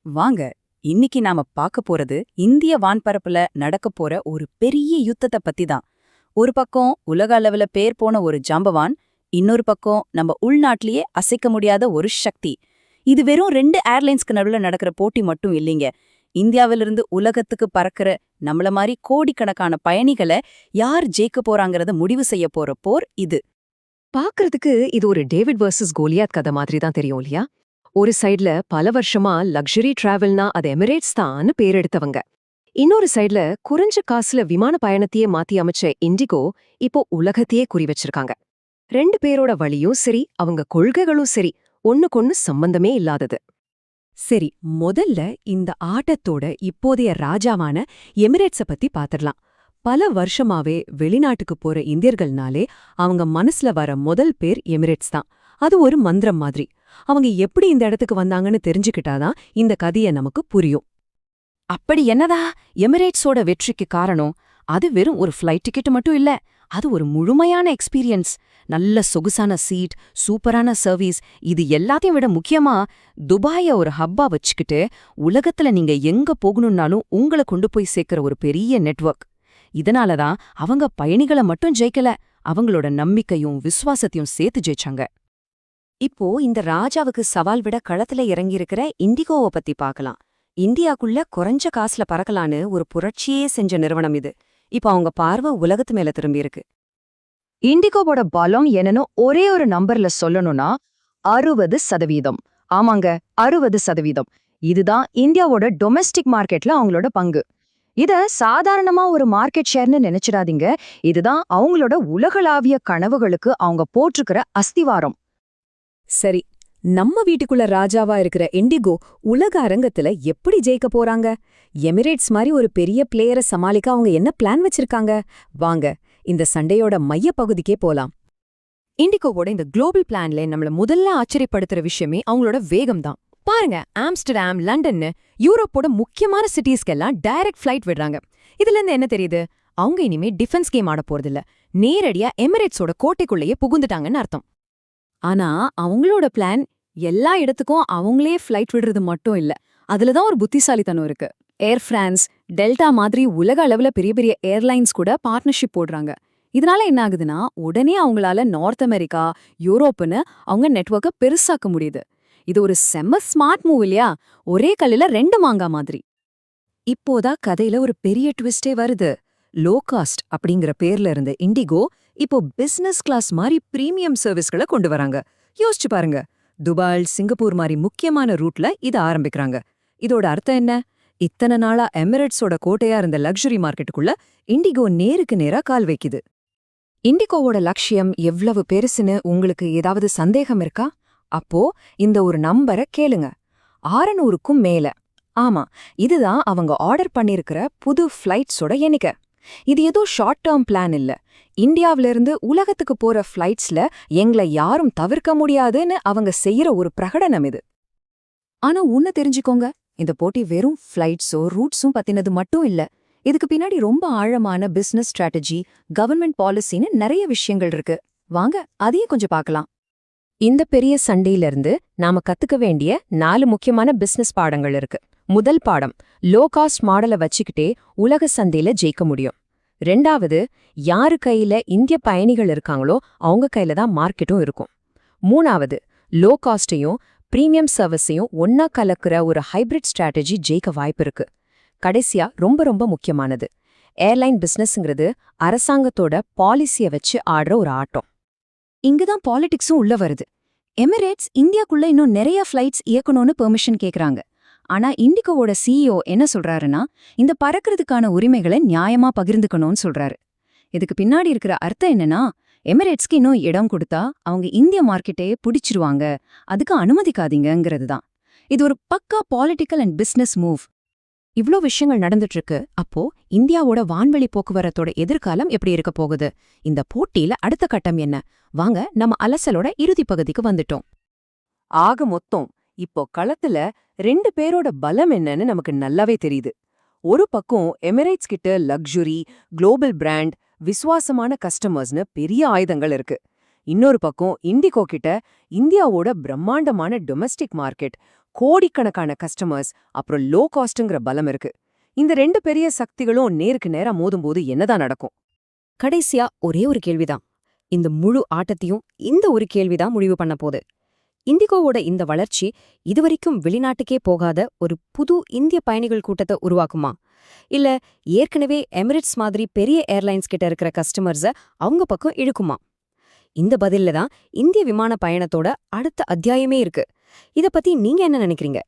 வாங்க இன்னைக்கு நாம பார்க்க போறது இந்திய வான்பரப்புல நடக்க போற ஒரு பெரிய யுத்தத்தை பத்தி தான். ஒரு பக்கம் உலக அளவுல பேர் போன ஒரு ஜாம்பவான், இன்னொரு பக்கம் நம்ம உள்நாட்டிலேயே அசைக்க முடியாத ஒரு சக்தி. இது வெறும் 2 ஏர்லைன்ஸ்க்கு நடுவுல நடக்கிற போட்டி மட்டும் இல்லைங்க. இந்தியாவிலிருந்து உலகத்துக்கு பறக்கிற நம்மள மாதிரி கோடிக்கணக்கான பயணிகளை யார் ஜெயிக்க போறாங்கறத முடிவு செய்ய போற போர் இது. பாக்குறதுக்கு இது ஒரு டேவிட் வர்சஸ் கோலியாத் கதை மாதிரி தான் தெரியும் இல்லையா? ஒரு சைடுல பல வருஷமா லக்ஸரி டிராவல்னா அது எமிரேட்ஸ் தான்னு பேர் எடுத்தவங்க. இன்னொரு சைடுல குறைஞ்ச காசுல விமான பயணத்தையே மாத்தி அமைச்ச இண்டிகோ இப்போ உலகத்தையே குறி வச்சிருக்காங்க. 2 பேரோட வழியும் சரி, அவங்க கொள்கைகளும் சரி, ஒண்ணுக்கொண்ணு சம்பந்தமே இல்லாதது. சரி, முதல்ல இந்த ஆட்டத்தோட இப்போதைய ராஜாவான எமிரேட்ஸ பத்தி பாத்திரலாம். பல வருஷமாவே வெளிநாட்டுக்கு போற இந்தியர்கள்னாலே அவங்க மனசுல வர முதல் பேர் எமிரேட்ஸ் தான். அது ஒரு மந்திரம் மாதிரி. அவங்க எப்படி இந்த இடத்துக்கு வந்தாங்கன்னு தெரிஞ்சுக்கிட்டாதான் இந்த கதைய நமக்கு புரியும். அப்படி என்னதா எமிரேட்ஸோட வெற்றிக்கு காரணம்? அது வெறும் ஒரு ஃப்ளைட் டிக்கெட் மட்டும் இல்ல, அது ஒரு முழுமையான எக்ஸ்பீரியன்ஸ். நல்ல சொகுசான சீட், சூப்பரான சர்வீஸ், இது எல்லாத்தையும் விட முக்கியமா துபாய ஒரு ஹப்பா வச்சுக்கிட்டு உலகத்துல நீங்க எங்க போகணும்னாலும் உங்களை கொண்டு போய் சேர்க்கிற ஒரு பெரிய நெட்வொர்க். இதனாலதான் அவங்க பயணிகளை மட்டும் ஜெயிக்கல, அவங்களோட நம்பிக்கையும் விசுவாசத்தையும் சேர்த்து ஜெயிச்சாங்க. இப்போ இந்த ராஜாவுக்கு சவால் விட களத்துல இறங்கியிருக்கிற இண்டிகோவை பத்தி பார்க்கலாம். இந்தியாக்குள்ள குறைஞ்ச காசுல பறக்கலான்னு ஒரு புரட்சியே செஞ்ச நிறுவனம் இது. இப்போ அவங்க பார்வை உலகத்து மேல திரும்பி இருக்கு. இண்டிகோவோட பலம் என்னன்னு ஒரே ஒரு நம்பர்ல சொல்லணும்னா 60%. ஆமாங்க, 60%. இதுதான் இந்தியாவோட டொமெஸ்டிக் மார்க்கெட்ல அவங்களோட பங்கு. இத சாதாரணமா ஒரு மார்க்கெட் ஷேர்னு நினைச்சிடாதீங்க. இதுதான் அவங்களோட உலகளாவிய கனவுகளுக்கு அவங்க போட்டிருக்கிற அஸ்திவாரம். சரி, நம்ம வீட்டுக்குள்ள ராஜாவா இருக்கிற இண்டிகோ உலக அரங்கத்துல எப்படி ஜெயிக்க போறாங்க? எமிரேட்ஸ் மாதிரி ஒரு பெரிய பிளேயரை சமாளிக்க அவங்க என்ன பிளான் வச்சிருக்காங்க? வாங்க இந்த சண்டையோட மைய பகுதிக்கே போலாம். இண்டிகோவோட இந்த குளோபல் பிளான்ல நம்மள முதல்ல ஆச்சரியப்படுத்துற விஷயமே அவங்களோட வேகம் தான். பாருங்க, ஆம்ஸ்டர்டாம், லண்டன்னு யூரோப்போட முக்கியமான சிட்டிஸ்க்கெல்லாம் டைரக்ட் ஃபிளைட் விடுறாங்க. இதுல இருந்து என்ன தெரியுது? அவங்க இனிமே டிஃபென்ஸ் கேம் ஆட போறதில்ல, நேரடியா எமிரேட்ஸோட கோட்டைக்குள்ளேயே புகுந்துட்டாங்கன்னு அர்த்தம். ஆனா அவங்களோட பிளான் எல்லா இடத்துக்கும் அவங்களே ஃப்ளைட் விடுறது மட்டும் இல்ல. அதுலதான் ஒரு புத்திசாலித்தனம் இருக்கு. ஏர் பிரான்ஸ், டெல்டா மாதிரி உலக அளவுல பெரிய பெரிய ஏர்லைன்ஸ் கூட பார்ட்னர்ஷிப் போடுறாங்க. இதனால என்ன ஆகுதுன்னா, உடனே அவங்களால நார்த் அமெரிக்கா, யூரோப்னு அவங்க நெட்வொர்க்கை பெருசாக்க முடியுது. இது ஒரு செம்ம ஸ்மார்ட் மூவ் இல்லையா? ஒரே கல்லுல 2 மாங்காய் மாதிரி. இப்போதான் கதையில ஒரு பெரிய ட்விஸ்டே வருது. லோ காஸ்ட் அப்படிங்கிற பேர்ல இருந்த இண்டிகோ இப்போ பிசினஸ் கிளாஸ் மாதிரி பிரீமியம் சர்வீஸ்களை கொண்டு வராங்க. யோசிச்சு பாருங்க, துபாய், சிங்கப்பூர் மாதிரி முக்கியமான ரூட்ல இத ஆரம்பிக்கிறாங்க. இதோட அர்த்தம் என்ன? இத்தனை நாளா எமிரேட்ஸோட கோட்டையா இருந்த லக்ஸரி மார்க்கெட்டுக்குள்ள இண்டிகோ நேருக்கு நேரா கால் வைக்குது. இண்டிகோவோட லட்சியம் எவ்வளவு பெருசுன்னு உங்களுக்கு ஏதாவது சந்தேகம் இருக்கா? அப்போ இந்த ஒரு நம்பரை கேளுங்க, 600க்கும் மேல. ஆமா, இதுதான் அவங்க ஆர்டர் பண்ணிருக்கிற புது ஃபிளைட்ஸோட எண்ணிக்கை. இது ஏதோ ஷார்ட் டேர்ம் பிளான் இல்ல. இந்தியாவிலிருந்து உலகத்துக்கு போற ஃபிளைட்ஸ்ல எங்களை யாரும் தவிர்க்க முடியாதுன்னு அவங்க செய்யற ஒரு பிரகடனம் இது. ஆனா உன்ன தெரிஞ்சுக்கோங்க, இந்த போட்டி வெறும் ஃபிளைட்ஸோ ரூட்ஸும் பத்தினது மட்டும் இல்ல. இதுக்கு பின்னாடி ரொம்ப ஆழமான பிசினஸ் ஸ்ட்ராட்டஜி, கவர்மெண்ட் பாலிசின்னு நிறைய விஷயங்கள் இருக்கு. வாங்க அதையும் கொஞ்சம் பார்க்கலாம். இந்த பெரிய சண்டையிலிருந்து நாம கத்துக்க வேண்டிய 4 முக்கியமான பிசினஸ் பாடங்கள் இருக்கு. முதல் பாடம், லோ காஸ்ட் மாடலை வச்சுக்கிட்டே உலக சந்தையில ஜெயிக்க முடியும். 2வது, யாரு கையில இந்திய பயணிகள் இருக்காங்களோ அவங்க கையில தான் மார்க்கெட்டும் இருக்கும். 3வது, லோ காஸ்டையும் பிரீமியம் சர்வீஸையும் ஒன்னா கலக்கிற ஒரு ஹைபிரிட் ஸ்ட்ராட்டஜி ஜெயிக்க வாய்ப்பு இருக்கு. கடைசியா ரொம்ப ரொம்ப முக்கியமானது, ஏர்லைன் பிசினஸ்ங்கிறது அரசாங்கத்தோட பாலிசிய வச்சு ஆடுற ஒரு ஆட்டம். இங்குதான் பாலிடிக்ஸும் உள்ள வருது. எமிரேட்ஸ் இந்தியாக்குள்ள இன்னும் நிறைய ஃபிளைட்ஸ் இயக்கணும்னு பெர்மிஷன் கேக்குறாங்க. ஆனா இண்டிகோவோட சிஇஓ என்ன சொல்றாருன்னா, இந்த பறக்கிறதுக்கான உரிமைகளை நியாயமா பகிர்ந்துக்கணும்னு சொல்றாரு. இதுக்கு பின்னாடி இருக்கிற அர்த்தம் என்னன்னா, எமிரேட்ஸ்க்கு இன்னும் இடம் கொடுத்தா அவங்க இந்திய மார்க்கெட்டையே பிடிச்சிருவாங்க, அதுக்கு அனுமதிக்காதீங்கிறது தான். இது ஒரு பக்கா பாலிட்டிக்கல் அண்ட் பிசினஸ் மூவ். இவ்ளோ விஷயங்கள் நடந்துட்டு இருக்கு. அப்போ இந்தியாவோட வான்வெளி போக்குவரத்தோட எதிர்காலம் எப்படி இருக்க போகுது? இந்த போட்டியில அடுத்த கட்டம் என்ன? வாங்க நம்ம அலசலோட இறுதி பகுதிக்கு வந்துட்டோம். ஆக மொத்தம் இப்போ களத்துல 2 பேரோட பலம் என்னன்னு நமக்கு நல்லாவே தெரியுது. ஒரு பக்கம் எமிரேட்ஸ் கிட்ட லக்ஸுரி, குளோபல் பிராண்ட், விசுவாசமான கஸ்டமர்ஸ்னு பெரிய ஆயுதங்கள் இருக்கு. இன்னொரு பக்கம் இண்டிகோ கிட்ட இந்தியாவோட பிரம்மாண்டமான டொமெஸ்டிக் மார்க்கெட், கோடிக்கணக்கான கஸ்டமர்ஸ், அப்புறம் லோ காஸ்ட்ங்கிற பலம் இருக்கு. இந்த 2 பெரிய சக்திகளும் நேருக்கு நேரா மோதும்போது என்னதான் நடக்கும்? கடைசியா ஒரே ஒரு கேள்விதான். இந்த முழு ஆட்டத்தையும் இந்த ஒரு கேள்விதான் முடிவு பண்ண போகுது. இண்டிகோவோட இந்த வளர்ச்சி இதுவரைக்கும் வெளிநாட்டுக்கே போகாத ஒரு புது இந்திய பயணிகள் கூட்டத்தை உருவாக்குமா? இல்ல ஏற்கனவே எமிரேட்ஸ் மாதிரி பெரிய ஏர்லைன்ஸ் கிட்ட இருக்கிற கஸ்டமர்ஸ அவங்க பக்கம் இழுக்குமா? இந்த பதில்ல தான் இந்திய விமான பயணத்தோட அடுத்த அத்தியாயமே இருக்கு. இத பத்தி நீங்க என்ன நினைக்கிறீங்க?